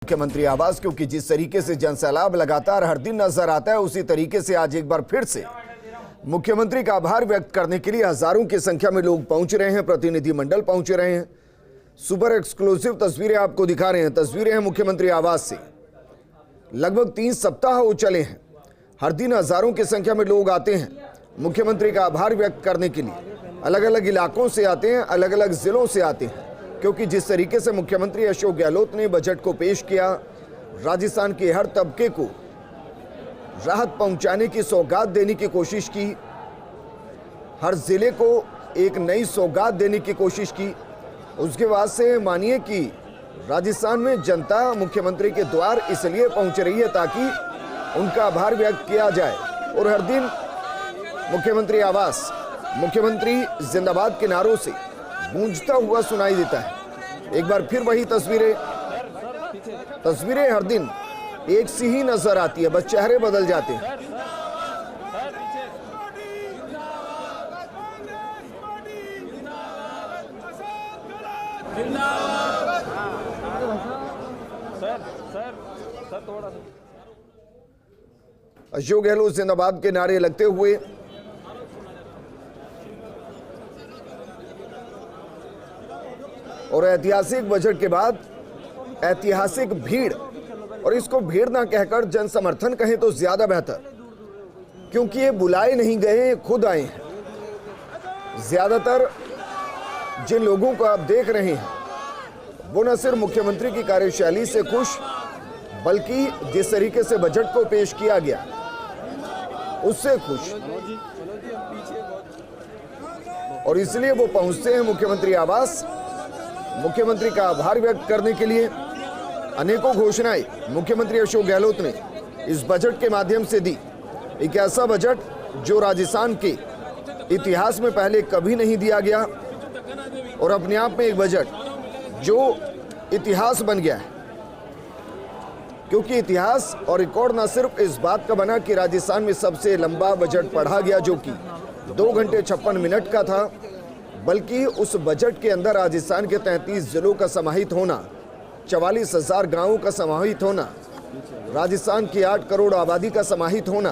मुख्यमंत्री आवास, क्योंकि जिस तरीके से जनसैलाब लगातार हर दिन नजर आता है, उसी तरीके से आज एक बार फिर से मुख्यमंत्री का आभार व्यक्त करने के लिए हजारों की संख्या में लोग पहुंच रहे हैं, प्रतिनिधिमंडल पहुंच रहे हैं। सुपर एक्सक्लूसिव तस्वीरें आपको दिखा रहे हैं। तस्वीरें हैं मुख्यमंत्री आवास से। लगभग 3 सप्ताह हो चले हैं, हर दिन हजारों की संख्या में लोग आते हैं मुख्यमंत्री का आभार व्यक्त करने के लिए। अलग अलग इलाकों से आते हैं, अलग अलग जिलों से आते हैं, क्योंकि जिस तरीके से मुख्यमंत्री अशोक गहलोत ने बजट को पेश किया, राजस्थान के हर तबके को राहत पहुंचाने की सौगात देने की कोशिश की, हर जिले को एक नई सौगात देने की कोशिश की। उसके बाद से मानिए कि राजस्थान में जनता मुख्यमंत्री के द्वार इसलिए पहुंच रही है ताकि उनका आभार व्यक्त किया जाए। और हर दिन मुख्यमंत्री आवास, मुख्यमंत्री जिंदाबाद के नारों से गूंजता हुआ सुनाई देता है। एक बार फिर वही तस्वीरें हर दिन एक सी ही नजर आती है, बस चेहरे बदल जाते हैं। अशोक गहलोत जिंदाबाद के नारे लगते हुए और ऐतिहासिक बजट के बाद ऐतिहासिक भीड़, और इसको भीड़ ना कहकर जन समर्थन कहें तो ज्यादा बेहतर, क्योंकि ये बुलाए नहीं गए, खुद आए हैं। ज्यादातर जिन लोगों को आप देख रहे हैं वो न सिर्फ मुख्यमंत्री की कार्यशैली से खुश, बल्कि जिस तरीके से बजट को पेश किया गया उससे खुश, और इसलिए वो पहुंचते हैं मुख्यमंत्री आवास मुख्यमंत्री का आभार व्यक्त करने के लिए। अनेकों घोषणाएं मुख्यमंत्री अशोक गहलोत ने इस बजट के माध्यम से दी। एक ऐसा बजट जो राजस्थान के इतिहास में पहले कभी नहीं दिया गया, और अपने आप में एक बजट जो इतिहास बन गया है, क्योंकि इतिहास और रिकॉर्ड न सिर्फ इस बात का बना कि राजस्थान में सबसे लंबा बजट पढ़ा गया जो कि 2 घंटे 56 मिनट का था, बल्कि उस बजट के अंदर राजस्थान के 33 जिलों का समाहित होना, 44,000 गांवों का समाहित होना, राजस्थान की 8 करोड़ आबादी का समाहित होना,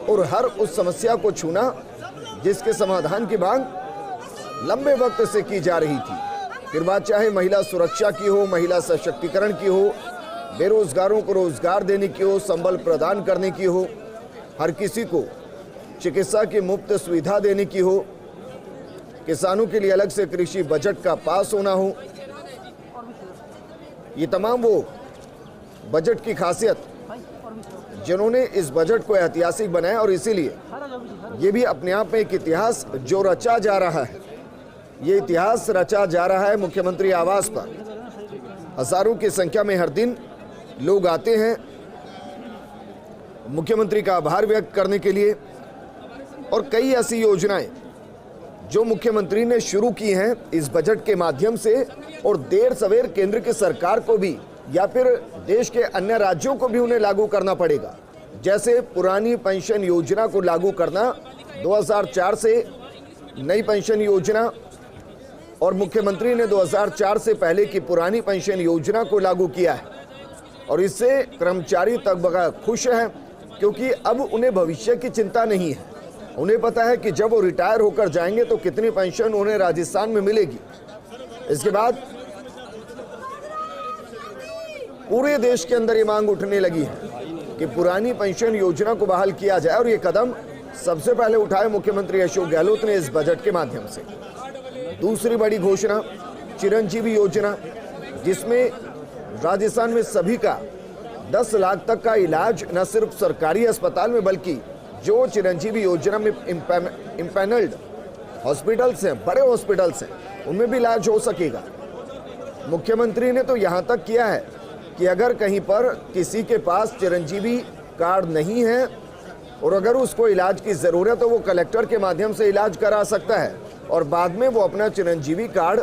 और हर उस समस्या को छूना जिसके समाधान की मांग लंबे वक्त से की जा रही थी। फिर बात चाहे महिला सुरक्षा की हो, महिला सशक्तिकरण की हो, बेरोजगारों को रोजगार देने की हो, संबल प्रदान करने की हो, हर किसी को चिकित्सा की मुफ्त सुविधा देने की हो, किसानों के लिए अलग से कृषि बजट का पास होना हो। ये तमाम वो बजट की खासियत जिन्होंने इस बजट को ऐतिहासिक बनाया, और इसीलिए ये भी अपने आप में एक इतिहास जो रचा जा रहा है, ये इतिहास रचा जा रहा है मुख्यमंत्री आवास पर। हजारों की संख्या में हर दिन लोग आते हैं मुख्यमंत्री का आभार व्यक्त करने के लिए, और कई ऐसी योजनाएं जो मुख्यमंत्री ने शुरू की हैं इस बजट के माध्यम से, और देर सवेर केंद्र की सरकार को भी या फिर देश के अन्य राज्यों को भी उन्हें लागू करना पड़ेगा। जैसे पुरानी पेंशन योजना को लागू करना, 2004 से नई पेंशन योजना, और मुख्यमंत्री ने 2004 से पहले की पुरानी पेंशन योजना को लागू किया है, और इससे कर्मचारी तबका खुश है, क्योंकि अब उन्हें भविष्य की चिंता नहीं है। उन्हें पता है कि जब वो रिटायर होकर जाएंगे तो कितनी पेंशन उन्हें राजस्थान में मिलेगी। इसके बाद पूरे देश के अंदर ये मांग उठने लगी है कि पुरानी पेंशन योजना को बहाल किया जाए, और ये कदम सबसे पहले उठाए मुख्यमंत्री अशोक गहलोत ने इस बजट के माध्यम से। दूसरी बड़ी घोषणा चिरंजीवी योजना, जिसमें राजस्थान में सभी का 10 लाख तक का इलाज न सिर्फ सरकारी अस्पताल में, बल्कि जो चिरंजीवी योजना में इम्पैनल्ड हॉस्पिटल्स हैं, बड़े हॉस्पिटल्स हैं, उनमें भी इलाज हो सकेगा। मुख्यमंत्री ने तो यहाँ तक किया है कि अगर कहीं पर किसी के पास चिरंजीवी कार्ड नहीं है और अगर उसको इलाज की ज़रूरत है, वो कलेक्टर के माध्यम से इलाज करा सकता है और बाद में वो अपना चिरंजीवी कार्ड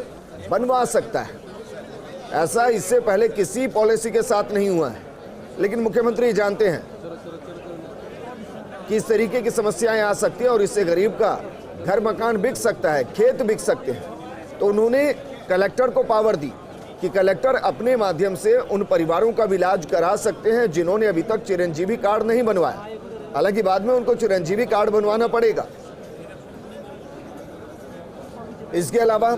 बनवा सकता है। ऐसा इससे पहले किसी पॉलिसी के साथ नहीं हुआ है, लेकिन मुख्यमंत्री जानते हैं कि इस तरीके की समस्याएं आ सकती हैं और इससे गरीब का घर मकान बिक सकता है, खेत बिक सकते हैं। तो उन्होंने कलेक्टर को पावर दी कि कलेक्टर अपने माध्यम से उन परिवारों का भी इलाज करा सकते हैं जिन्होंने अभी तक चिरंजीवी कार्ड नहीं बनवाया। हालांकि बाद में उनको चिरंजीवी कार्ड बनवाना पड़ेगा। इसके अलावा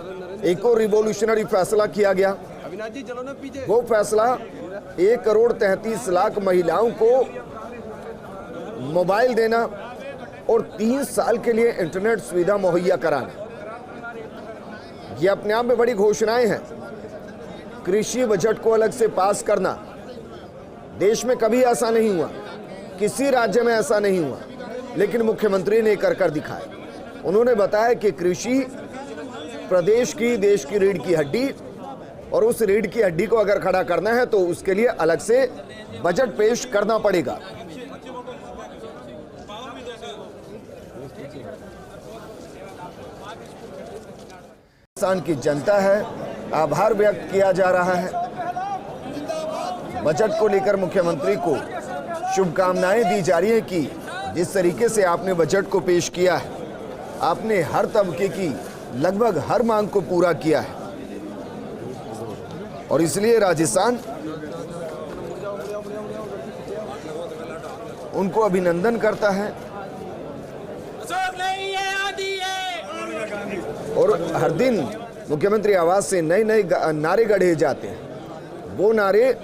एक और रिवॉल्यूशनरी फैसला किया गया। वो फैसला 1,33,00,000 महिलाओं को मोबाइल देना और 3 साल के लिए इंटरनेट सुविधा मुहैया कराना। ये अपने आप में बड़ी घोषणाएं हैं। कृषि बजट को अलग से पास करना, देश में कभी ऐसा नहीं हुआ, किसी राज्य में ऐसा नहीं हुआ, लेकिन मुख्यमंत्री ने कर दिखाया। उन्होंने बताया कि कृषि प्रदेश की, देश की रीढ़ की हड्डी, और उस रीढ़ की हड्डी को अगर खड़ा करना है तो उसके लिए अलग से बजट पेश करना पड़ेगा। किसान की जनता है, आभार व्यक्त किया जा रहा है। बजट को लेकर मुख्यमंत्री को शुभकामनाएं दी जा रही है कि जिस तरीके से आपने बजट को पेश किया है, आपने हर तबके की लगभग हर मांग को पूरा किया है, और इसलिए राजस्थान उनको अभिनंदन करता है। और हर दिन मुख्यमंत्री आवास से नए नए नारे गढ़े जाते हैं। वो नारे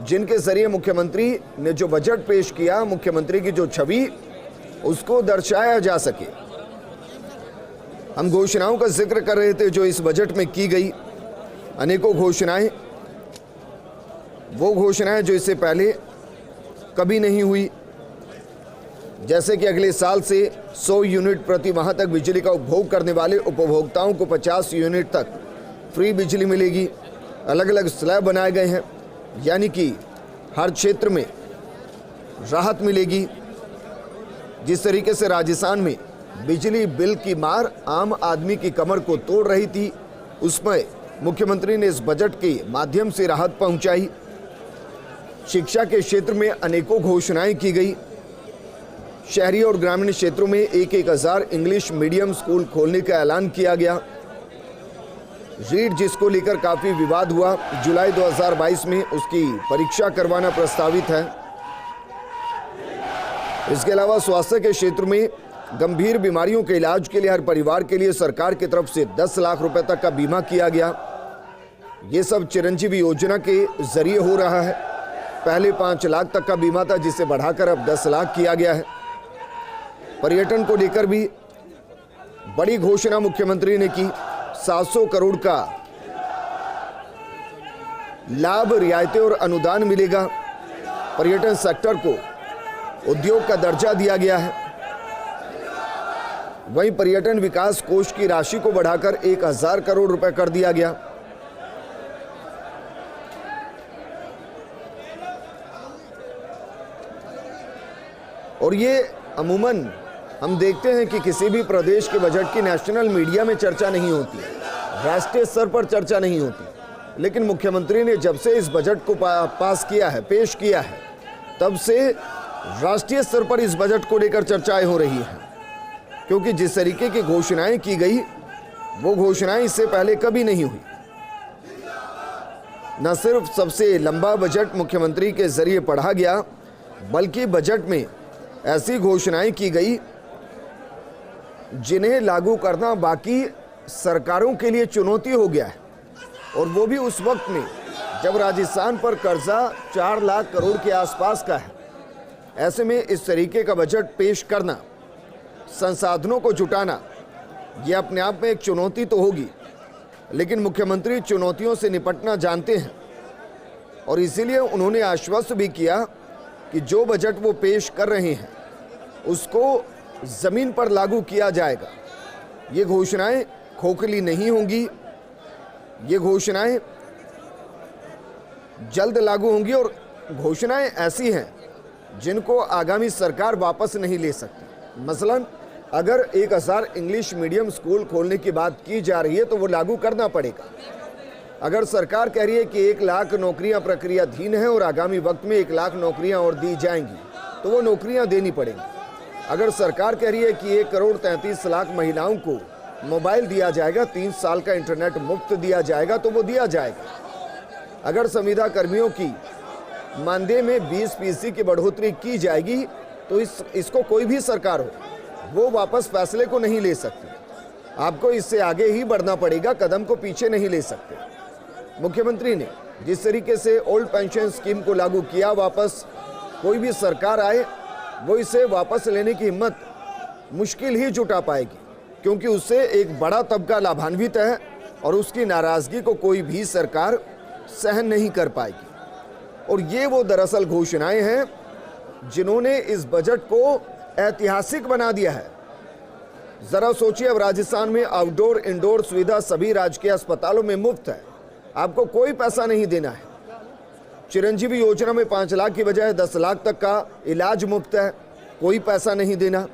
जिनके जरिए मुख्यमंत्री ने जो बजट पेश किया, मुख्यमंत्री की जो छवि, उसको दर्शाया जा सके। हम घोषणाओं का जिक्र कर रहे थे जो इस बजट में की गई। अनेकों घोषणाएं, वो घोषणाएं जो इससे पहले कभी नहीं हुई, जैसे कि अगले साल से 100 यूनिट प्रति माह तक बिजली का उपभोग करने वाले उपभोक्ताओं को 50 यूनिट तक फ्री बिजली मिलेगी। अलग अलग स्लैब बनाए गए हैं, यानी कि हर क्षेत्र में राहत मिलेगी। जिस तरीके से राजस्थान में बिजली बिल की मार आम आदमी की कमर को तोड़ रही थी, उसमें मुख्यमंत्री ने इस बजट के माध्यम से राहत पहुंचाई। शिक्षा के क्षेत्र में अनेकों घोषणाएं की गई। शहरी और ग्रामीण क्षेत्रों में 1,000 इंग्लिश मीडियम स्कूल खोलने का ऐलान किया गया। रीट जिसको लेकर काफी विवाद हुआ, जुलाई 2022 में उसकी परीक्षा करवाना प्रस्तावित है। इसके अलावा स्वास्थ्य के क्षेत्र में गंभीर बीमारियों के इलाज के लिए हर परिवार के लिए सरकार की तरफ से 10 लाख रुपए तक का बीमा किया गया। ये सब चिरंजीवी योजना के जरिए हो रहा है। पहले 5 लाख तक का बीमा था, जिसे बढ़ाकर अब 10 लाख किया गया है। पर्यटन को लेकर भी बड़ी घोषणा मुख्यमंत्री ने की। 700 करोड़ का लाभ, रियायतें और अनुदान मिलेगा। पर्यटन सेक्टर को उद्योग का दर्जा दिया गया है। वहीं पर्यटन विकास कोष की राशि को बढ़ाकर 1,000 करोड़ रुपए कर दिया गया। और ये अमूमन हम देखते हैं कि किसी भी प्रदेश के बजट की नेशनल मीडिया में चर्चा नहीं होती, राष्ट्रीय स्तर पर चर्चा नहीं होती, लेकिन मुख्यमंत्री ने जब से इस बजट को पास किया है, पेश किया है, तब से राष्ट्रीय स्तर पर इस बजट को लेकर चर्चाएं हो रही हैं। क्योंकि जिस तरीके की घोषणाएं की गई, वो घोषणाएं इससे पहले कभी नहीं हुई। न सिर्फ सबसे लंबा बजट मुख्यमंत्री के जरिए पढ़ा गया, बल्कि बजट में ऐसी घोषणाएं की गई जिन्हें लागू करना बाकी सरकारों के लिए चुनौती हो गया है। और वो भी उस वक्त में जब राजस्थान पर कर्जा 4 लाख करोड़ के आसपास का है। ऐसे में इस तरीके का बजट पेश करना, संसाधनों को जुटाना, ये अपने आप में एक चुनौती तो होगी, लेकिन मुख्यमंत्री चुनौतियों से निपटना जानते हैं। और इसीलिए उन्होंने आश्वस्त भी किया कि जो बजट वो पेश कर रहे हैं उसको जमीन पर लागू किया जाएगा। ये घोषणाएं खोखली नहीं होंगी, ये घोषणाएं जल्द लागू होंगी। और घोषणाएं ऐसी हैं जिनको आगामी सरकार वापस नहीं ले सकती। मसलन अगर 1,000 इंग्लिश मीडियम स्कूल खोलने की बात की जा रही है तो वो लागू करना पड़ेगा। अगर सरकार कह रही है कि 1 लाख नौकरियां प्रक्रियाधीन हैं और आगामी वक्त में 1 लाख नौकरियां और दी जाएंगी, तो वो नौकरियां देनी पड़ेंगी। अगर सरकार कह रही है कि 1,33,00,000 महिलाओं को मोबाइल दिया जाएगा, 3 साल का इंटरनेट मुफ्त दिया जाएगा तो वो दिया जाएगा। अगर संविदा कर्मियों की मानदेय में 20% की बढ़ोतरी की जाएगी तो इसको कोई भी सरकार हो वो वापस फैसले को नहीं ले सकती। आपको इससे आगे ही बढ़ना पड़ेगा, कदम को पीछे नहीं ले सकते। मुख्यमंत्री ने जिस तरीके से ओल्ड पेंशन स्कीम को लागू किया, वापस कोई भी सरकार आए वो इसे वापस लेने की हिम्मत मुश्किल ही जुटा पाएगी, क्योंकि उससे एक बड़ा तबका लाभान्वित है और उसकी नाराजगी को कोई भी सरकार सहन नहीं कर पाएगी। और ये वो दरअसल घोषणाएं हैं जिन्होंने इस बजट को ऐतिहासिक बना दिया है। जरा सोचिए, अब राजस्थान में आउटडोर इंडोर सुविधा सभी राजकीय अस्पतालों में मुफ्त है, आपको कोई पैसा नहीं देना है। चिरंजीवी योजना में 5 लाख की बजाय 10 लाख तक का इलाज मुफ्त है, कोई पैसा नहीं देना।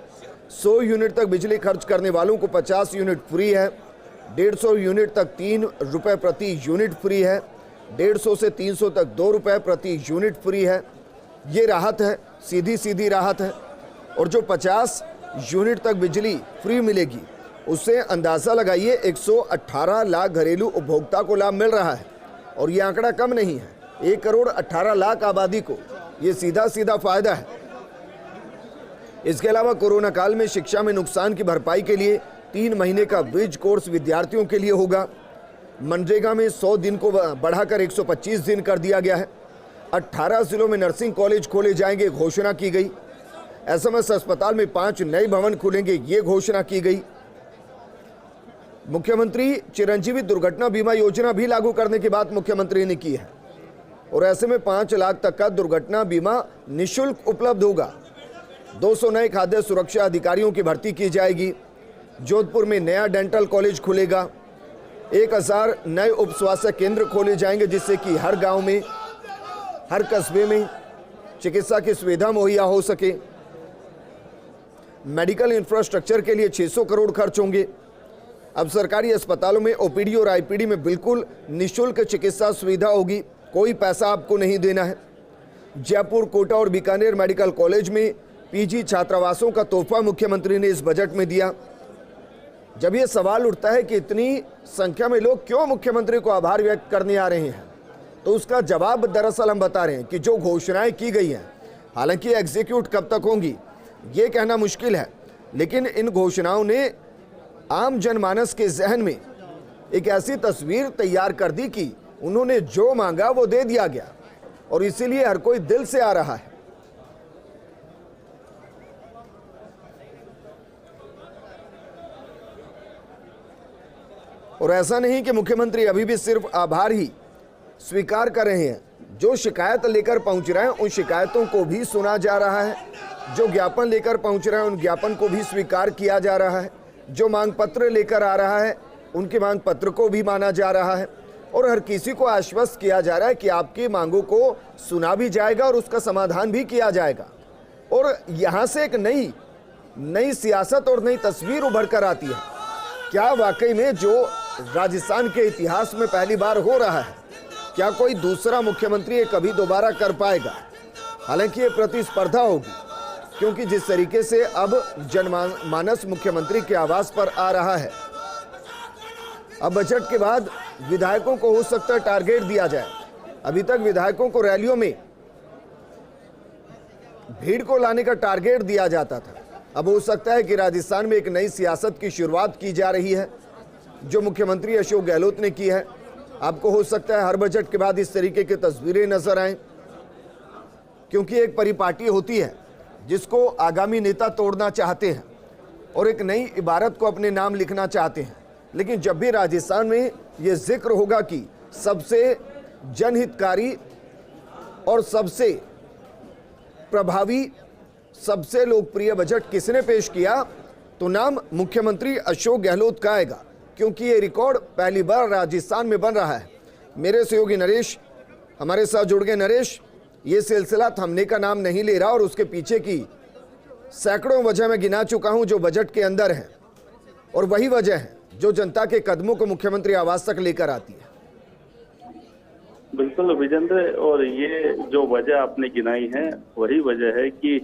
100 यूनिट तक बिजली खर्च करने वालों को 50 यूनिट फ्री है। 150 यूनिट तक 3 रुपये प्रति यूनिट फ्री है। 150 से 300 तक 2 रुपये प्रति यूनिट फ्री है। ये राहत है, सीधी सीधी राहत है। और जो 50 यूनिट तक बिजली फ्री मिलेगी उससे अंदाज़ा लगाइए 118 लाख घरेलू उपभोक्ता को लाभ मिल रहा है। और ये आंकड़ा कम नहीं है, 1 करोड़ 18 लाख आबादी को ये सीधा सीधा फायदा है। इसके अलावा कोरोना काल में शिक्षा में नुकसान की भरपाई के लिए 3 महीने का ब्रिज कोर्स विद्यार्थियों के लिए होगा। मनरेगा में 100 दिन को बढ़ाकर 125 दिन कर दिया गया है। 18 जिलों में नर्सिंग कॉलेज खोले जाएंगे, घोषणा की गई। एसएमएस अस्पताल में 5 नए भवन खुलेंगे, ये घोषणा की गई। मुख्यमंत्री चिरंजीवी दुर्घटना बीमा योजना भी लागू करने की बात मुख्यमंत्री ने की है। और ऐसे में 5 लाख तक का दुर्घटना बीमा निःशुल्क उपलब्ध होगा। 200 नए खाद्य सुरक्षा अधिकारियों की भर्ती की जाएगी। जोधपुर में नया डेंटल कॉलेज खुलेगा। 1000 नए उप स्वास्थ्य केंद्र खोले जाएंगे, जिससे कि हर गांव में, हर कस्बे में चिकित्सा की सुविधा मुहैया हो सके। मेडिकल इंफ्रास्ट्रक्चर के लिए 600 करोड़ खर्च होंगे। अब सरकारी अस्पतालों में ओपीडी और आईपीडी में बिल्कुल निःशुल्क चिकित्सा सुविधा होगी, कोई पैसा आपको नहीं देना है। जयपुर, कोटा और बीकानेर मेडिकल कॉलेज में पीजी छात्रावासों का तोहफा मुख्यमंत्री ने इस बजट में दिया। जब ये सवाल उठता है कि इतनी संख्या में लोग क्यों मुख्यमंत्री को आभार व्यक्त करने आ रहे हैं, तो उसका जवाब दरअसल हम बता रहे हैं कि जो घोषणाएं की गई हैं, हालांकि एग्जीक्यूट कब तक होंगी ये कहना मुश्किल है, लेकिन इन घोषणाओं ने आम जनमानस के जहन में एक ऐसी तस्वीर तैयार कर दी कि उन्होंने जो मांगा वो दे दिया गया, और इसीलिए हर कोई दिल से आ रहा है। और ऐसा नहीं कि मुख्यमंत्री अभी भी सिर्फ आभार ही स्वीकार कर रहे हैं, जो शिकायत लेकर पहुंच रहे हैं उन शिकायतों को भी सुना जा रहा है। जो ज्ञापन लेकर पहुंच रहे हैं उन ज्ञापन को भी स्वीकार किया जा रहा है। जो मांग पत्र लेकर आ रहा है उनके मांग पत्र को भी माना जा रहा है। और हर किसी को आश्वस्त किया जा रहा है कि आपकी मांगों को सुना भी जाएगा और उसका समाधान भी किया जाएगा। और यहाँ से एक नई सियासत और नई तस्वीर उभर कर आती है। क्या वाकई में जो राजस्थान के इतिहास में पहली बार हो रहा है, क्या कोई दूसरा मुख्यमंत्री ये कभी दोबारा कर पाएगा? हालांकि ये प्रतिस्पर्धा होगी, क्योंकि जिस तरीके से अब जनमानस मुख्यमंत्री के आवास पर आ रहा है, अब बजट के बाद विधायकों को हो सकता है टारगेट दिया जाए। अभी तक विधायकों को रैलियों में भीड़ को लाने का टारगेट दिया जाता था। अब हो सकता है कि राजस्थान में एक नई सियासत की शुरुआत की जा रही है, जो मुख्यमंत्री अशोक गहलोत ने की है। आपको हो सकता है हर बजट के बाद इस तरीके की तस्वीरें नजर आएं, क्योंकि एक परिपाटी होती है जिसको आगामी नेता तोड़ना चाहते हैं और एक नई इबारत को अपने नाम लिखना चाहते हैं। लेकिन जब भी राजस्थान में ये जिक्र होगा कि सबसे जनहितकारी और सबसे प्रभावी, सबसे लोकप्रिय बजट किसने पेश किया, तो नाम मुख्यमंत्री अशोक गहलोत का आएगा, क्योंकि ये रिकॉर्ड पहली बार राजस्थान में बन रहा है। मेरे सहयोगी नरेश हमारे साथ जुड़ गए। नरेश, ये सिलसिला थमने का नाम नहीं ले रहा और उसके पीछे की सैकड़ों वजह मैं गिना चुका हूं जो बजट के अंदर है, और वही वजह है जो जनता के कदमों को मुख्यमंत्री आवास तक लेकर आती है। बिल्कुल विजेंद्र, और ये जो वजह आपने गिनाई है वही वजह है कि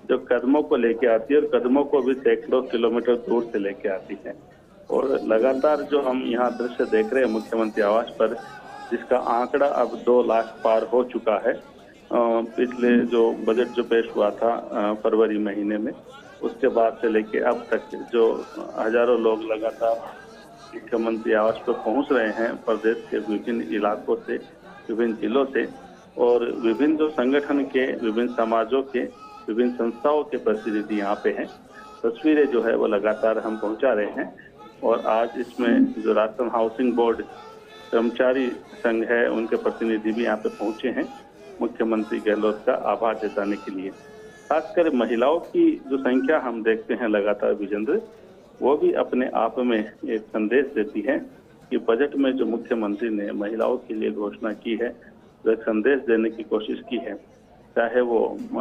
जो कदमों को लेके आती है, और कदमों को भी सैकड़ों किलोमीटर दूर से लेके आती है। और लगातार जो हम यहाँ दृश्य देख रहे हैं मुख्यमंत्री आवास पर, जिसका आंकड़ा अब 2 लाख पार हो चुका है। पिछले जो बजट जो पेश हुआ था फरवरी महीने में, उसके बाद से लेके अब तक जो हजारों लोग लगातार मुख्यमंत्री आवास पर पहुंच रहे हैं प्रदेश के विभिन्न इलाकों से, विभिन्न जिलों से, और विभिन्न जो संगठन के, विभिन्न समाजों के, विभिन्न संस्थाओं के प्रतिनिधि यहाँ पे हैं। तस्वीरें जो है वो लगातार हम पहुंचा रहे हैं। और आज इसमें जो राजस्थान हाउसिंग बोर्ड कर्मचारी संघ है, उनके प्रतिनिधि भी यहाँ पे पहुंचे हैं मुख्यमंत्री गहलोत का आभार जताने के लिए। खासकर महिलाओं की जो संख्या हम देखते हैं लगातार विजेंद्र, वो भी अपने आप में एक संदेश देती है कि बजट में जो मुख्यमंत्री ने महिलाओं के लिए घोषणा की है, जो एक संदेश देने की कोशिश की है, चाहे वो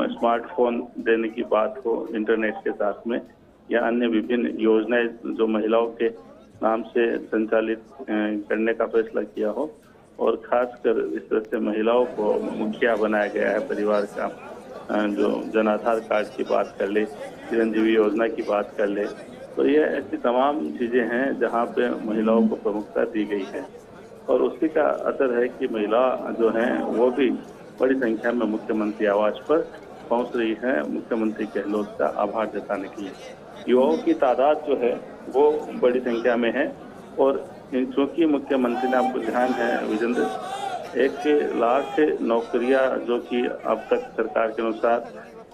स्मार्टफोन देने की बात हो इंटरनेट के साथ में, या अन्य विभिन्न योजनाएं जो महिलाओं के नाम से संचालित करने का फैसला किया हो, और खासकर इस तरह से महिलाओं को मुखिया बनाया गया है परिवार का, जो जन आधार कार्ड की बात कर ले, चिरंजीवी योजना की बात कर ले, तो ये ऐसी तमाम चीजें हैं जहाँ पे महिलाओं को प्रमुखता दी गई है। और उसी का असर है कि महिला जो हैं वो भी बड़ी संख्या में मुख्यमंत्री आवास पर पहुंच रही है मुख्यमंत्री गहलोत का आभार जताने के लिए। युवाओं की तादाद जो है वो बड़ी संख्या में है, और चूंकि मुख्यमंत्री ने, आपको ध्यान है विजेंद्र, 1 लाख नौकरियां जो कि अब तक सरकार के अनुसार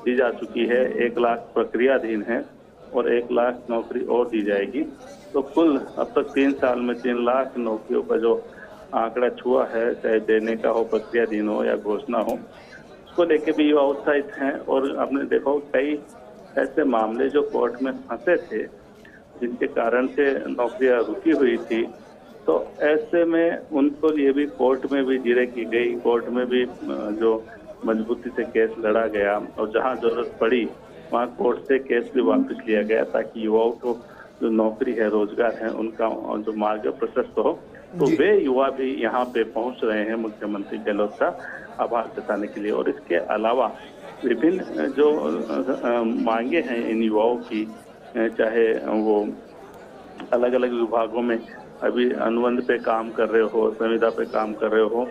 दी जा चुकी है, 1 लाख प्रक्रियाधीन है और 1 लाख नौकरी और दी जाएगी। तो कुल अब तक 3 साल में 3 लाख नौकरियों का जो आंकड़ा छुआ है, चाहे देने का हो, प्रक्रियाधीन हो या घोषणा हो, उसको लेके भी युवा उत्साहित हैं। और आपने देखा कई ऐसे मामले जो कोर्ट में फंसे थे, जिनके कारण से नौकरियां रुकी हुई थी, तो ऐसे में उनको लिए भी कोर्ट में भी जिरह की गई, कोर्ट में भी जो मजबूती से केस लड़ा गया, और जहां जरूरत पड़ी वहाँ कोर्ट से केस भी वापस लिया गया, ताकि युवाओं को जो नौकरी है, रोजगार है, उनका जो मार्ग प्रशस्त हो। तो वे युवा भी यहाँ पे पहुंच रहे हैं मुख्यमंत्री गहलोत का आभार जताने के लिए। और इसके अलावा विभिन्न जो मांगे हैं इन युवाओं की, चाहे वो अलग अलग विभागों में अभी अनुबंध पे काम कर रहे हो, संविदा पे काम कर रहे हो,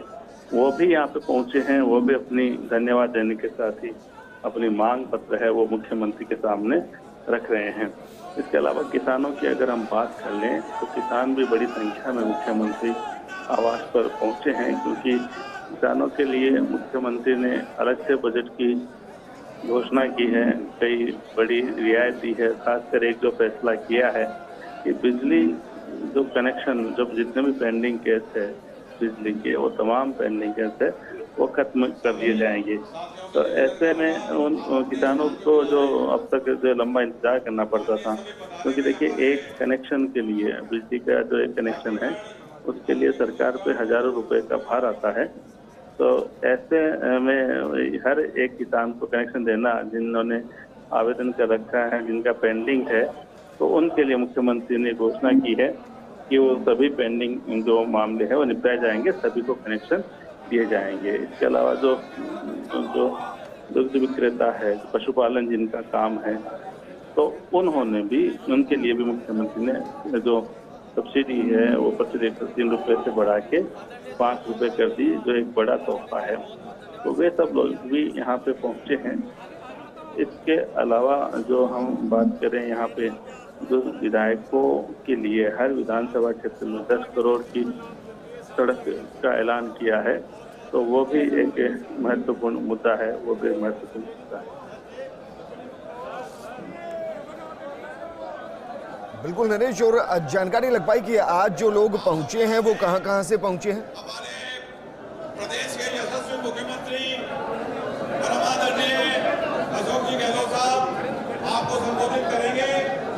वो भी यहाँ पे पहुंचे हैं। वो भी अपनी धन्यवाद देने के साथ ही अपनी मांग पत्र है वो मुख्यमंत्री के सामने रख रहे हैं। इसके अलावा किसानों की अगर हम बात कर लें, तो किसान भी बड़ी संख्या में मुख्यमंत्री आवास पर पहुंचे हैं, क्योंकि किसानों के लिए मुख्यमंत्री ने अलग से बजट की घोषणा की है, कई बड़ी रियायत दी है। खासकर एक जो फैसला किया है कि बिजली जो कनेक्शन, जो जितने भी पेंडिंग केस है बिजली के, वो तमाम पेंडिंग केस है वो खत्म कर दिए जाएंगे। तो ऐसे में उन किसानों को जो अब तक जो लंबा इंतजार करना पड़ता था, क्योंकि देखिए एक कनेक्शन के लिए, बिजली का जो एक कनेक्शन है उसके लिए सरकार पे हजारों रुपए का भार आता है। तो ऐसे में हर एक किसान को कनेक्शन देना, जिन्होंने आवेदन कर रखा है, जिनका पेंडिंग है, तो उनके लिए मुख्यमंत्री ने घोषणा की है कि वो सभी पेंडिंग जो मामले हैं वो निपटाए जाएंगे, सभी को कनेक्शन दिए जाएंगे। इसके अलावा जो दुग्ध विक्रेता है, पशुपालन जिनका काम है, तो उन्होंने भी, उनके लिए भी मुख्यमंत्री ने जो सब्सिडी है वो प्रति लीटर 3 रुपये से बढ़ा के 5 रुपये कर दी, जो एक बड़ा तोहफा है। तो वे सब लोग भी यहाँ पे पहुँचे हैं। इसके अलावा जो हम बात करें यहाँ पे, जो विधायकों के लिए हर विधानसभा क्षेत्र में 10 करोड़ की सड़क का ऐलान किया है, तो वो भी एक महत्वपूर्ण मुद्दा है, वो भी महत्वपूर्ण मुद्दा है। बिल्कुल नरेश, और जानकारी लग पाई कि आज जो लोग पहुंचे हैं वो कहां से पहुंचे हैं? हमारे प्रदेश के यशस्वी मुख्यमंत्री आदरणीय अशोक जी गहलोत साहब आपको संबोधित करेंगे।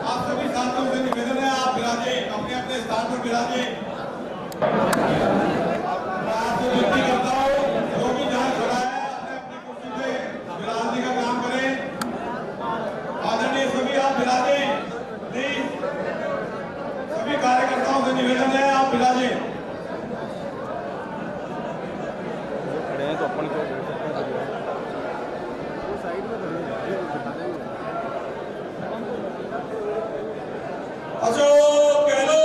आप सभी साथियों से निवेदन है, आप विराजे, अपने अपने स्थान पर विराजे। मैं आपसे विनती करता हूँ, जो भी जहाँ खड़ा है अपने अपनी कुर्सी पे विराजने का काम करें। आदरणीय सभी आप विराजे, प्लीज सभी कार्यकर्ताओं से निवेदन है, आप विराजे। तो अपन को साइड में अशोक गहलोत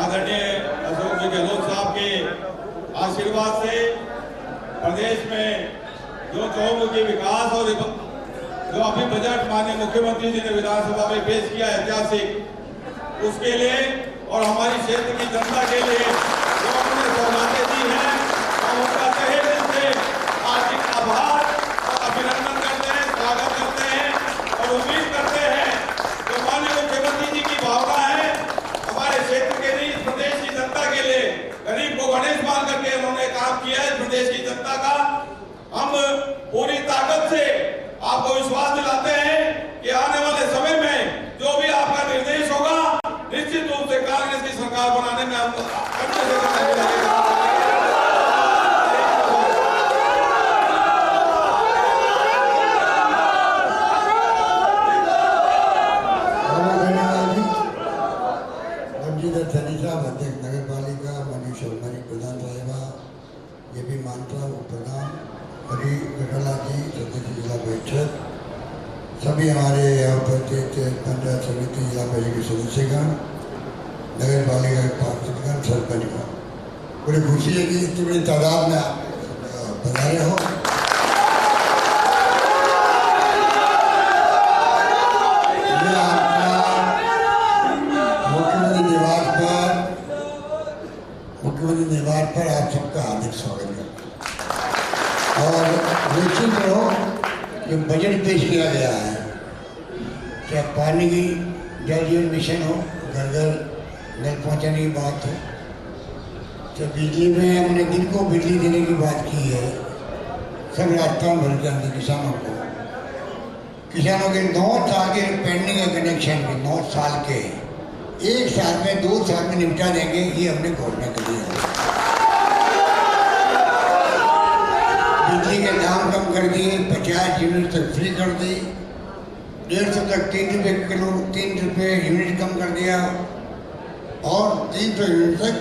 आदरणीय अशोक जी गहलोत साहब के आशीर्वाद से प्रदेश में जो चहुमुखी विकास और जो अभी बजट माननीय मुख्यमंत्री जी ने विधानसभा में पेश किया ऐतिहासिक, उसके लिए और हमारी क्षेत्र की जनता के लिए जो उन्होंने सौगातें दी हैं, हम उनका तहे दिल से हार्दिक आभार और अभिनंदन करते हैं, स्वागत करते हैं और उम्मीद करते हैं जो माननीय मुख्यमंत्री जी की भावना है हमारे क्षेत्र के लिए, इस प्रदेश की जनता के लिए, गरीब को गणेश मान करके उन्होंने काम किया है प्रदेश की जनता का। हम पूरी ताकत से आपको विश्वास दिलाते हैं कि आने वाले समय में जो भी आपका निर्देश होगा, निश्चित रूप से कांग्रेस की सरकार बनाने में हम करने से लगेगा। अध्यक्ष नगर पालिका मनीष शर्मा प्रधान साहिबा, ये भी मानता प्रधान अभी गठला जी सदस्य जिला परिषद, सभी हमारे यहाँ उपस्थित पंचायत समिति जिला परिषद के सदस्यगण, नगर पालिका के पार्षदगण, सरपंचगण, बड़ी खुशी है कि इतनी बड़ी तादाद में आप पधारे हो। मुख्यमंत्री निवास पर आप सबका हार्दिक स्वागत करता हूँ और निश्चित रहो जो बजट पेश किया गया है, चाहे पानी की जल जीवन मिशन हो, घर घर नल पहुँचाने की बात हो, चाहे बिजली में हमने दिन को बिजली देने की बात की है, सब राजस्थान भर के अंदर किसानों के 9 साल के पेंडिंग है कनेक्शन के, 9 साल के 1 साल में 2 साल में निपटा देंगे, ये हमने घोषणा कर दी है। बिजली के दाम कम कर दिए, 50 यूनिट तक फ्री कर दी, 150 तक 3 रुपये किलो 3 रुपये यूनिट कम कर दिया और 300 यूनिट तक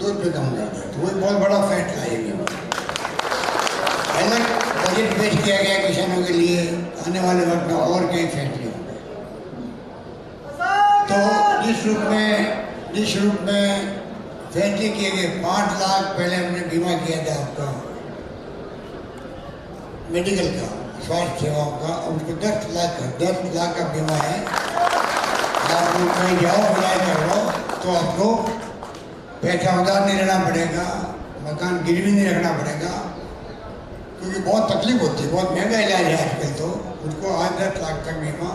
2 रुपये कम कर दिया। तो वो बहुत बड़ा फैसला है। अलग बजट पेश किया गया किसानों के लिए, आने वाले वक्त में और कई फैसले होंगे। तो जिस रूप में फैसले किए गए, 5 लाख पहले हमने बीमा किया था आपका मेडिकल का, स्वास्थ्य सेवाओं का, उसको 10 लाख का बीमा है। आप लोग कहीं जाओ इलाज करवाओ तो आपको पैसा उधार नहीं लेना पड़ेगा, मकान गिरवी नहीं रखना पड़ेगा, क्योंकि बहुत तकलीफ होती है, बहुत महंगा इलाज है आजकल। तो उसको आज 10 लाख तक बीमा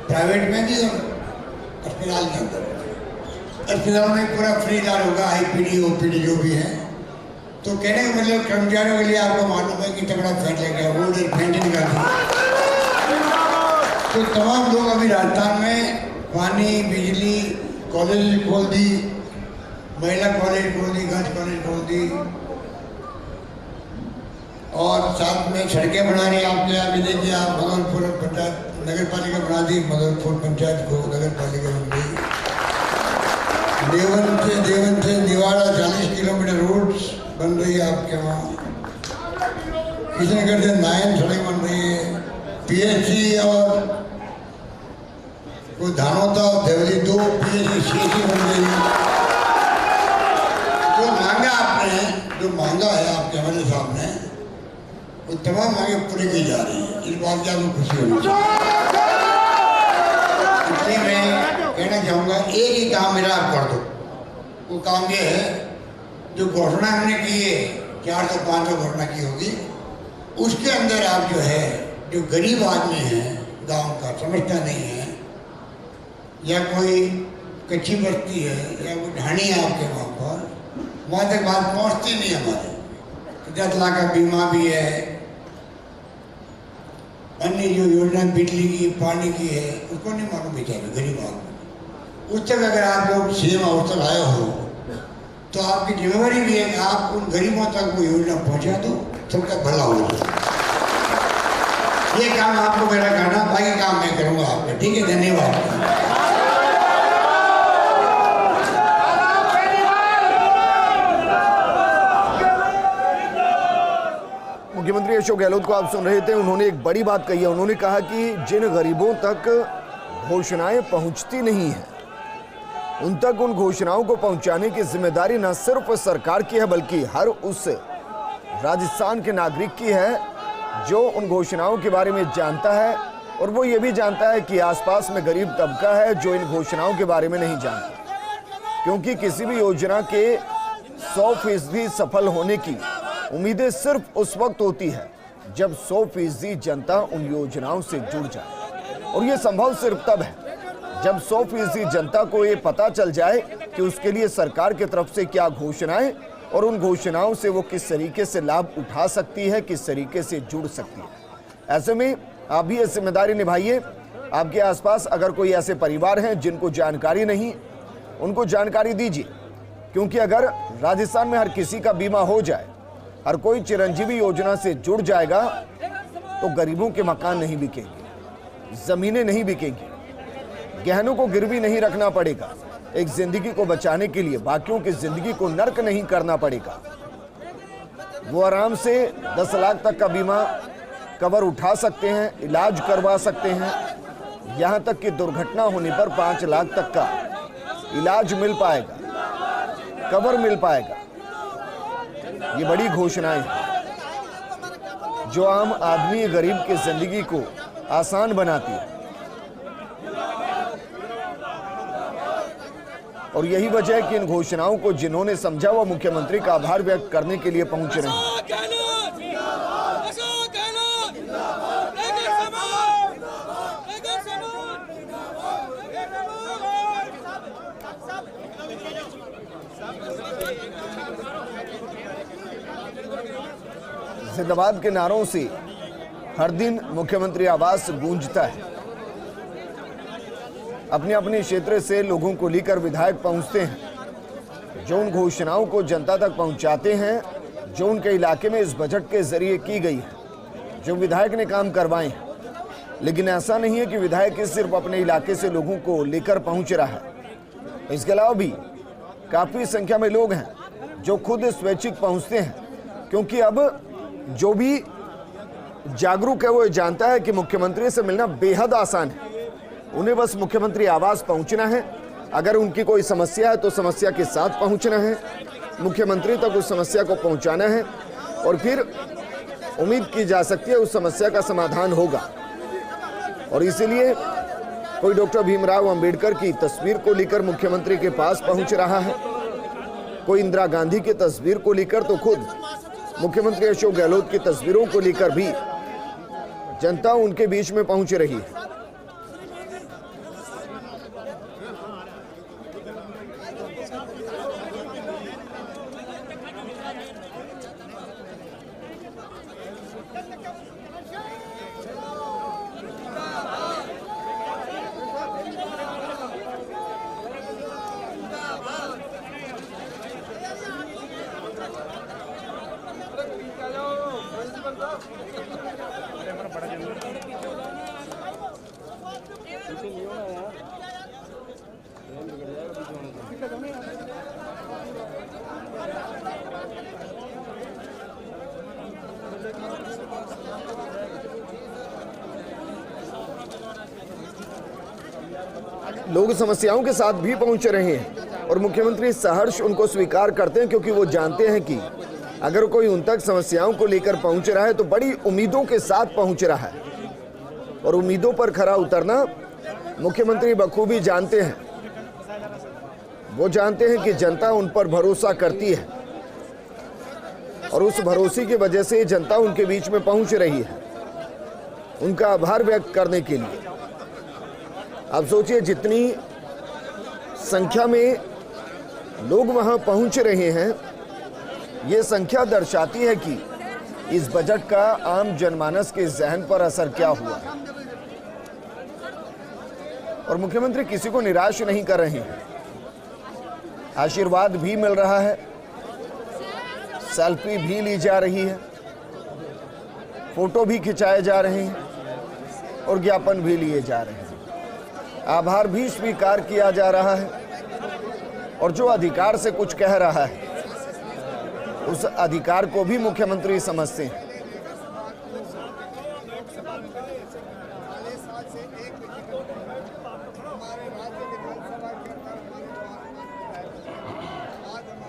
प्राइवेट में भी और अस्पताल के अंदर, अस्पताल में पूरा फ्री इलाज होगा, IPD OPD जो भी है। तो कहने का मतलब कर्मचारियों के लिए आपको मालूम है कि तगड़ा फैसला किया, वो पेंशन कर दी। तो तमाम लोग अभी राजस्थान में पानी, बिजली, कॉलेज खोल दी, महिला कॉलेज खोल दी, गर्ल्स कॉलेज खोल दी और साथ में सड़कें बना रही। आपने अभी देखिए, आप मदनपुर पंचायत नगर पालिका बना दी, मदनपुर पंचायत को नगर पालिका बन गई। देवन से निवाड़ा 40 किलोमीटर रोड्स बन रही है आपके वहाँ। किशनगढ़ से 9 सड़क बन रही है। PHC और कोई धानोता और देवली 2 PHC CHC बन रही है। जो मांगा आपने, जो मांगा है आपके हमारे सामने, वो तमाम मांगे पूरी की जा रही है। इस बात की आपको खुशी होनी चाहिए। इसलिए मैं कहना चाहूँगा, एक ही काम मेरा आप कर दो। वो काम ये है, जो घोषणा हमने की है 400-500 घोषणा की होगी, उसके अंदर आप जो है, जो गरीब आदमी है गांव का, समझता नहीं है, या कोई कच्ची बस्ती है या कोई ढाणी है आपके वहाँ पर, वहाँ तक बात पहुँचती नहीं हमारे। 10 लाख का बीमा भी है, अन्य जो योजना बिजली की, पानी की है, उसको नहीं मालूम बेचारे गरीब आदमी। उस तक अगर आप लोग CM हाउस तक आए हो तो आपकी जिम्मेवारी भी है कि आप उन गरीबों तक वो योजना पहुंचा दो, सबका भला हो जाए। ये काम आपको मेरा करना, बाकी काम मैं करूंगा आपका। ठीक है, धन्यवाद। मुख्यमंत्री अशोक गहलोत को आप सुन रहे थे। उन्होंने एक बड़ी बात कही है। उन्होंने कहा कि जिन गरीबों तक घोषणाएं पहुंचती नहीं है उन तक उन घोषणाओं को पहुंचाने की जिम्मेदारी न सिर्फ सरकार की है बल्कि हर उस राजस्थान के नागरिक की है जो उन घोषणाओं के बारे में जानता है और वो ये भी जानता है कि आसपास में गरीब तबका है जो इन घोषणाओं के बारे में नहीं जानता। क्योंकि किसी भी योजना के 100% सफल होने की उम्मीदें सिर्फ उस वक्त होती है जब 100% जनता उन योजनाओं से जुड़ जाए, और ये संभव सिर्फ तब है जब 100% जनता को ये पता चल जाए कि उसके लिए सरकार की तरफ से क्या घोषणाएं और उन घोषणाओं से वो किस तरीके से लाभ उठा सकती है, किस तरीके से जुड़ सकती है। ऐसे में आप भी ये जिम्मेदारी निभाइए। आपके आसपास अगर कोई ऐसे परिवार हैं जिनको जानकारी नहीं, उनको जानकारी दीजिए, क्योंकि अगर राजस्थान में हर किसी का बीमा हो जाए, हर कोई चिरंजीवी योजना से जुड़ जाएगा, तो गरीबों के मकान नहीं बिकेंगे, जमीनें नहीं बिकेंगी, गहनों को गिरवी नहीं रखना पड़ेगा, एक जिंदगी को बचाने के लिए बाकियों की जिंदगी को नर्क नहीं करना पड़ेगा। वो आराम से 10 लाख तक का बीमा कवर उठा सकते हैं, इलाज करवा सकते हैं, यहाँ तक कि दुर्घटना होने पर 5 लाख तक का इलाज मिल पाएगा, कवर मिल पाएगा। ये बड़ी घोषणाएं हैं जो आम आदमी गरीब की जिंदगी को आसान बनाती है, और यही वजह है कि इन घोषणाओं को जिन्होंने समझा वो मुख्यमंत्री का आभार व्यक्त करने के लिए पहुंच रहे हैं। जिंदाबाद के नारों से हर दिन मुख्यमंत्री आवास गूंजता है। अपने अपने क्षेत्र से लोगों को लेकर विधायक पहुंचते हैं जो उन घोषणाओं को जनता तक पहुंचाते हैं जो उनके इलाके में इस बजट के जरिए की गई है, जो विधायक ने काम करवाए हैं। लेकिन ऐसा नहीं है कि विधायक सिर्फ अपने इलाके से लोगों को लेकर पहुंच रहा है, इसके अलावा भी काफ़ी संख्या में लोग हैं जो खुद स्वैच्छिक पहुंचते हैं, क्योंकि अब जो भी जागरूक है वो जानता है कि मुख्यमंत्री से मिलना बेहद आसान है। उन्हें बस मुख्यमंत्री आवास पहुंचना है, अगर उनकी कोई समस्या है तो समस्या के साथ पहुंचना है, मुख्यमंत्री तक उस समस्या को पहुंचाना है, और फिर उम्मीद की जा सकती है उस समस्या का समाधान होगा। और इसीलिए कोई डॉक्टर भीमराव अंबेडकर की तस्वीर को लेकर मुख्यमंत्री के पास पहुंच रहा है, कोई इंदिरा गांधी की तस्वीर को लेकर, तो खुद मुख्यमंत्री अशोक गहलोत की तस्वीरों को लेकर भी जनता उनके बीच में पहुंच रही है। लोग समस्याओं के साथ भी पहुंच रहे हैं और मुख्यमंत्री सहर्ष उनको स्वीकार करते हैं, क्योंकि वो जानते हैं कि अगर कोई उन तक समस्याओं को लेकर पहुंच रहा है तो बड़ी उम्मीदों के साथ पहुंच रहा है, और उम्मीदों पर खरा उतरना मुख्यमंत्री बखूबी जानते हैं। वो जानते हैं कि जनता उन पर भरोसा करती है और उस भरोसे की वजह से जनता उनके बीच में पहुंच रही है उनका आभार व्यक्त करने के लिए। अब सोचिए जितनी संख्या में लोग वहां पहुंच रहे हैं, ये संख्या दर्शाती है कि इस बजट का आम जनमानस के जहन पर असर क्या हुआ है। और मुख्यमंत्री किसी को निराश नहीं कर रहे हैं, आशीर्वाद भी मिल रहा है, सेल्फी भी ली जा रही है, फोटो भी खिंचाए जा रहे हैं और ज्ञापन भी लिए जा रहे हैं, आभार भी स्वीकार किया जा रहा है, और जो अधिकार से कुछ कह रहा है उस अधिकार को भी मुख्यमंत्री समझते हैं।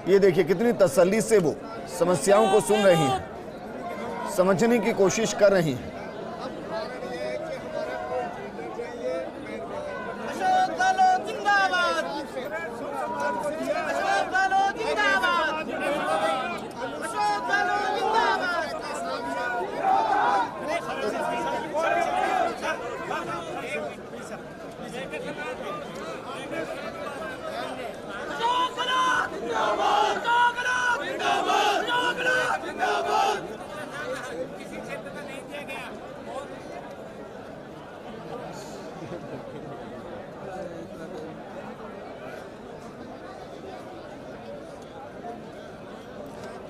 ये देखिए कितनी तसल्ली से वो समस्याओं को सुन रही हैं, समझने की कोशिश कर रही हैं। अशोक गहलोत जिंदाबाद। अशोक गहलोत जिंदाबाद। अशोक गहलोत जिंदाबाद। अशोक गहलोत जिंदाबाद। अशोक गहलोत जिंदाबाद। अशोक गहलोत जिंदाबाद।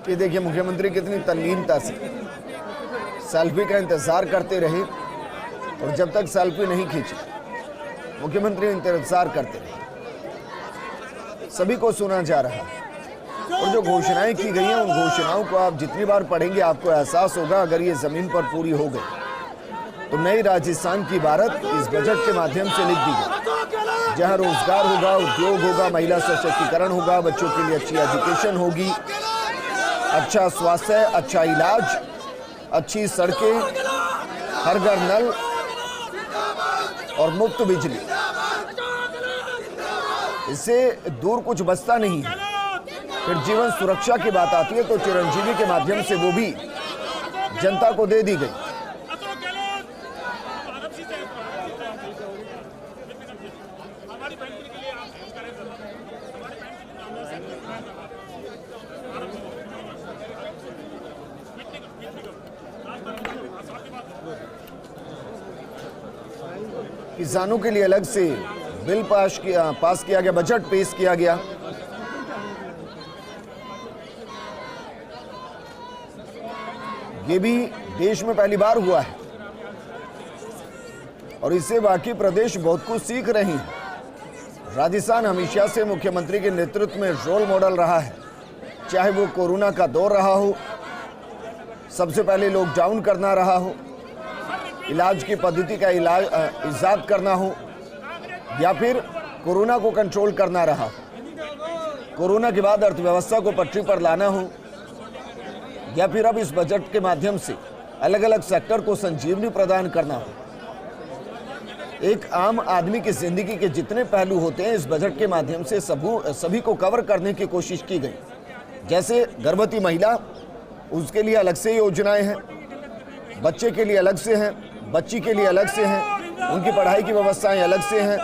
ये देखिए मुख्यमंत्री कितनी तल्लीनता से सेल्फी का इंतजार करते रहे और जब तक सेल्फी नहीं खींची मुख्यमंत्री इंतजार करते रहे। सभी को सुना जा रहा है और जो घोषणाएं की गई हैं उन घोषणाओं को आप जितनी बार पढ़ेंगे आपको एहसास होगा अगर ये जमीन पर पूरी हो गई तो नई राजस्थान की इबारत इस बजट के माध्यम से लिख दी गई, जहां रोजगार होगा, उद्योग होगा, महिला सशक्तिकरण होगा, बच्चों के लिए अच्छी एजुकेशन होगी, अच्छा स्वास्थ्य, अच्छा इलाज, अच्छी सड़कें, हर घर नल और मुफ्त बिजली। इससे दूर कुछ बचता नहीं है। फिर जीवन सुरक्षा की बात आती है तो चिरंजीवी के माध्यम से वो भी जनता को दे दी गई। किसानों के लिए अलग से बिल पास किया गया, बजट पेश किया गया। ये भी देश में पहली बार हुआ है और इससे बाकी प्रदेश बहुत कुछ सीख रही हैं। राजस्थान हमेशा से मुख्यमंत्री के नेतृत्व में रोल मॉडल रहा है, चाहे वो कोरोना का दौर रहा हो, सबसे पहले लॉकडाउन करना रहा हो, इलाज की पद्धति का इजाद करना हो या फिर कोरोना को कंट्रोल करना रहा, कोरोना के बाद अर्थव्यवस्था को पटरी पर लाना हो या फिर अब इस बजट के माध्यम से अलग अलग सेक्टर को संजीवनी प्रदान करना हो। एक आम आदमी की जिंदगी के जितने पहलू होते हैं इस बजट के माध्यम से सभी को कवर करने की कोशिश की गई। जैसे गर्भवती महिला, उसके लिए अलग से योजनाएं हैं, बच्चे के लिए अलग से हैं, बच्ची के लिए अलग से हैं, उनकी पढ़ाई की व्यवस्थाएं अलग से हैं,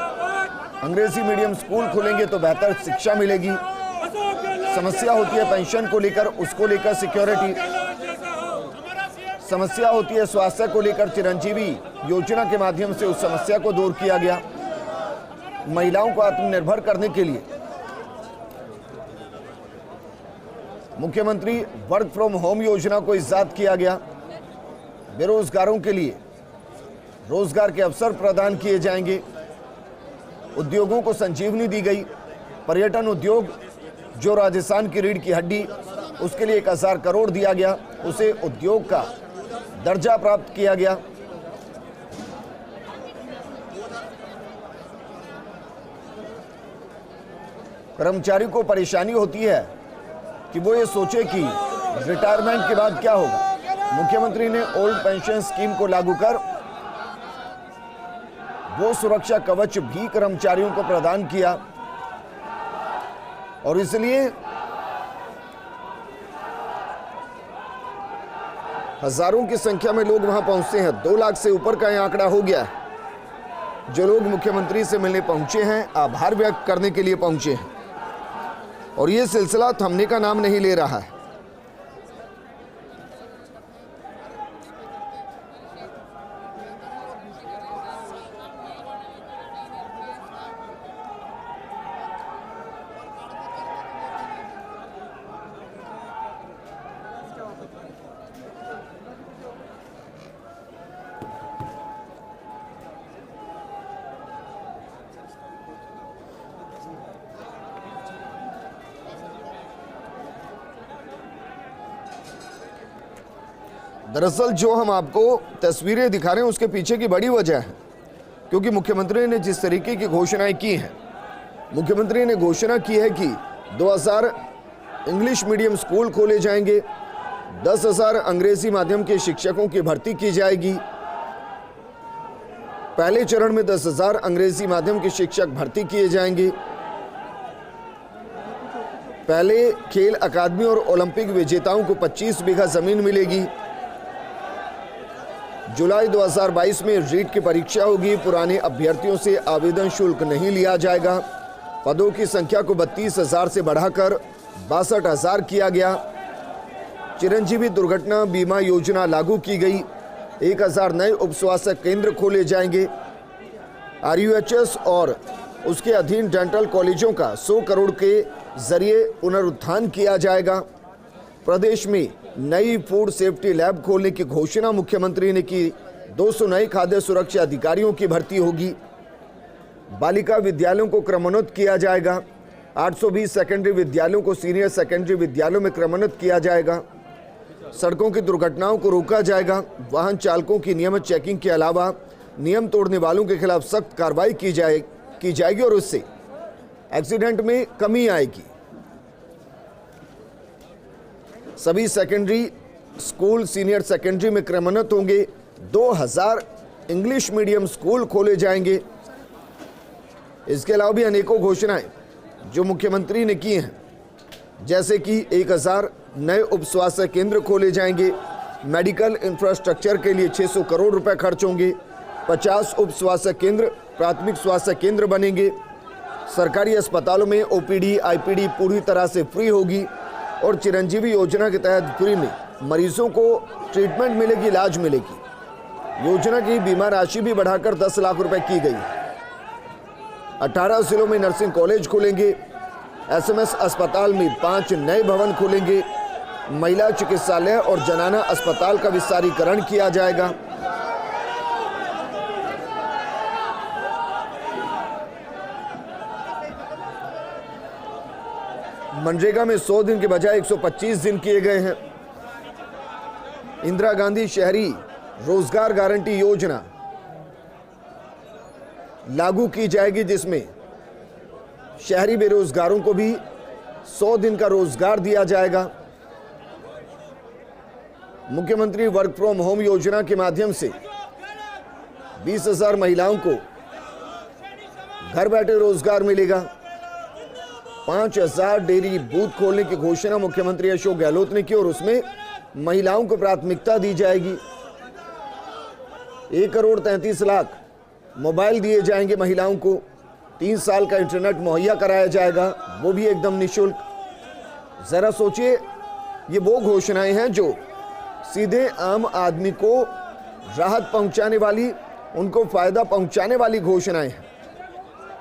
अंग्रेजी मीडियम स्कूल खुलेंगे तो बेहतर शिक्षा मिलेगी, समस्या होती है पेंशन को लेकर, उसको लेकर सिक्योरिटी, समस्या होती है स्वास्थ्य को लेकर, चिरंजीवी योजना के माध्यम से उस समस्या को दूर किया गया। महिलाओं को आत्मनिर्भर करने के लिए मुख्यमंत्री वर्क फ्रॉम होम योजना को इजाद किया गया। बेरोजगारों के लिए रोजगार के अवसर प्रदान किए जाएंगे, उद्योगों को संजीवनी दी गई। पर्यटन उद्योग जो राजस्थान की रीढ़ की हड्डी, उसके लिए 1000 करोड़ दिया गया, उसे उद्योग का दर्जा प्राप्त किया गया। कर्मचारी को परेशानी होती है कि वो ये सोचे कि रिटायरमेंट के बाद क्या होगा। मुख्यमंत्री ने ओल्ड पेंशन स्कीम को लागू कर वो सुरक्षा कवच भी कर्मचारियों को प्रदान किया और इसलिए हजारों की संख्या में लोग वहां पहुंचते हैं। 2 लाख से ऊपर का यह आंकड़ा हो गया है जो लोग मुख्यमंत्री से मिलने पहुंचे हैं, आभार व्यक्त करने के लिए पहुंचे हैं और यह सिलसिला थमने का नाम नहीं ले रहा है। दरअसल जो हम आपको तस्वीरें दिखा रहे हैं उसके पीछे की बड़ी वजह है क्योंकि मुख्यमंत्री ने जिस तरीके की घोषणाएं की हैं, मुख्यमंत्री ने घोषणा की है कि इंग्लिश मीडियम स्कूल खोले जाएंगे। 10,000 अंग्रेजी माध्यम के शिक्षकों की भर्ती की जाएगी। पहले चरण में 10,000 अंग्रेजी माध्यम के शिक्षक भर्ती किए जाएंगे। पहले खेल अकादमी और ओलंपिक विजेताओं को 25 बीघा जमीन मिलेगी। जुलाई 2022 में रीट की परीक्षा होगी। पुराने अभ्यर्थियों से आवेदन शुल्क नहीं लिया जाएगा। पदों की संख्या को 32,000 से बढ़ाकर 62,000 किया गया। चिरंजीवी दुर्घटना बीमा योजना लागू की गई। 1,000 नए उप स्वास्थ्य केंद्र खोले जाएंगे। RUHS और उसके अधीन डेंटल कॉलेजों का 100 करोड़ के जरिए पुनरुत्थान किया जाएगा। प्रदेश में नई फूड सेफ्टी लैब खोलने की घोषणा मुख्यमंत्री ने की। 200 नए खाद्य सुरक्षा अधिकारियों की भर्ती होगी। बालिका विद्यालयों को क्रमोन्नत किया जाएगा। 820 सेकेंडरी विद्यालयों को सीनियर सेकेंडरी विद्यालयों में क्रमोन्नत किया जाएगा। सड़कों की दुर्घटनाओं को रोका जाएगा। वाहन चालकों की नियमित चेकिंग के अलावा नियम तोड़ने वालों के खिलाफ सख्त कार्रवाई की जाएगी और उससे एक्सीडेंट में कमी आएगी। सभी सेकेंडरी स्कूल सीनियर सेकेंडरी में क्रमोन्नत होंगे। 2,000 इंग्लिश मीडियम स्कूल खोले जाएंगे। इसके अलावा भी अनेकों घोषणाएं जो मुख्यमंत्री ने की हैं, जैसे कि 1,000 नए उप स्वास्थ्य केंद्र खोले जाएंगे। मेडिकल इंफ्रास्ट्रक्चर के लिए 600 करोड़ रुपए खर्च होंगे। 50 उप स्वास्थ्य केंद्र प्राथमिक स्वास्थ्य केंद्र बनेंगे। सरकारी अस्पतालों में OPD IPD पूरी तरह से फ्री होगी और चिरंजीवी योजना के तहत फ्री में मरीजों को ट्रीटमेंट मिलेगी, इलाज मिलेगी। योजना की बीमा राशि भी बढ़ाकर 10 लाख रुपए की गई। 18 जिलों में नर्सिंग कॉलेज खुलेंगे। SMS अस्पताल में 5 नए भवन खुलेंगे। महिला चिकित्सालय और जनाना अस्पताल का विस्तारीकरण किया जाएगा। मनरेगा में 100 दिन के बजाय 125 दिन किए गए हैं। इंदिरा गांधी शहरी रोजगार गारंटी योजना लागू की जाएगी, जिसमें शहरी बेरोजगारों को भी 100 दिन का रोजगार दिया जाएगा। मुख्यमंत्री वर्क फ्रॉम होम योजना के माध्यम से 20,000 महिलाओं को घर बैठे रोजगार मिलेगा। 5,000 डेयरी बूथ खोलने की घोषणा मुख्यमंत्री अशोक गहलोत ने की और उसमें महिलाओं को प्राथमिकता दी जाएगी। 1,33,00,000 मोबाइल दिए जाएंगे महिलाओं को। 3 साल का इंटरनेट मुहैया कराया जाएगा, वो भी एकदम निःशुल्क। जरा सोचिए, ये वो घोषणाएं हैं जो सीधे आम आदमी को राहत पहुंचाने वाली, उनको फायदा पहुंचाने वाली घोषणाएं हैं।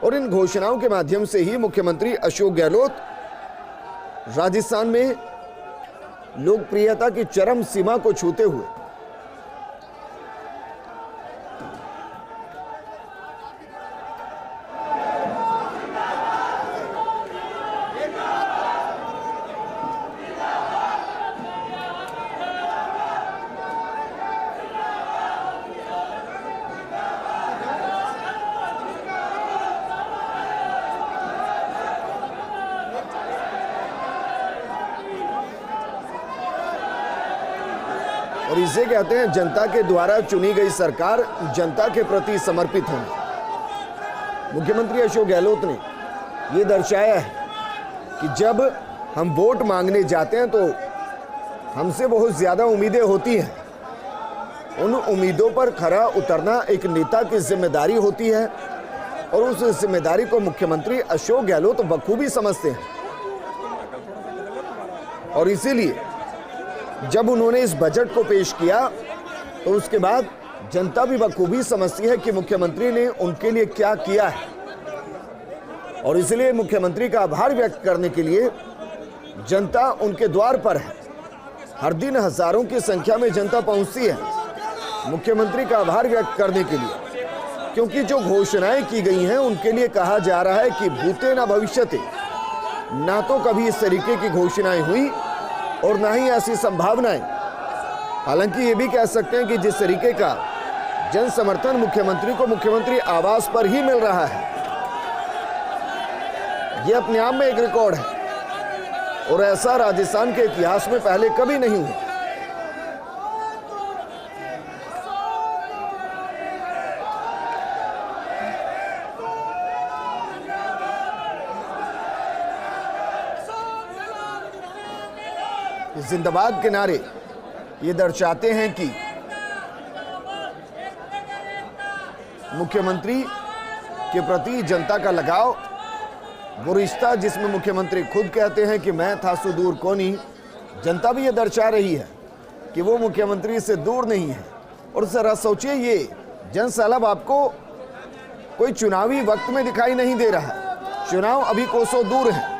और इन घोषणाओं के माध्यम से ही मुख्यमंत्री अशोक गहलोत राजस्थान में लोकप्रियता की चरम सीमा को छूते हुए और इसे कहते हैं जनता के द्वारा चुनी गई सरकार जनता के प्रति समर्पित होना। मुख्यमंत्री अशोक गहलोत ने ये दर्शाया है कि जब हम वोट मांगने जाते हैं तो हमसे बहुत ज़्यादा उम्मीदें होती हैं। उन उम्मीदों पर खरा उतरना एक नेता की जिम्मेदारी होती है और उस जिम्मेदारी को मुख्यमंत्री अशोक गहलोत बखूबी समझते हैं। और इसीलिए जब उन्होंने इस बजट को पेश किया तो उसके बाद जनता भी बखूबी समझती है कि मुख्यमंत्री ने उनके लिए क्या किया है। और इसलिए मुख्यमंत्री का आभार व्यक्त करने के लिए जनता उनके द्वार पर है। हर दिन हजारों की संख्या में जनता पहुंचती है मुख्यमंत्री का आभार व्यक्त करने के लिए, क्योंकि जो घोषणाएं की गई हैं उनके लिए कहा जा रहा है कि भूते ना भविष्यते। ना तो कभी इस तरीके की घोषणाएं हुई और ना ही ऐसी संभावनाएं। हालांकि ये भी कह सकते हैं कि जिस तरीके का जन समर्थन मुख्यमंत्री को मुख्यमंत्री आवास पर ही मिल रहा है, ये अपने आप में एक रिकॉर्ड है। और ऐसा राजस्थान के इतिहास में पहले कभी नहीं हुआ। जिंदाबाद के नारे ये दर्शाते हैं कि मुख्यमंत्री के प्रति जनता का लगाव, वो रिश्ता जिसमें मुख्यमंत्री खुद कहते हैं कि मैं था सुदूर कोनी, जनता भी ये दर्शा रही है कि वो मुख्यमंत्री से दूर नहीं है। और जरा सोचिए, ये जनसैलाब आपको कोई चुनावी वक्त में दिखाई नहीं दे रहा, चुनाव अभी कोसों दूर है।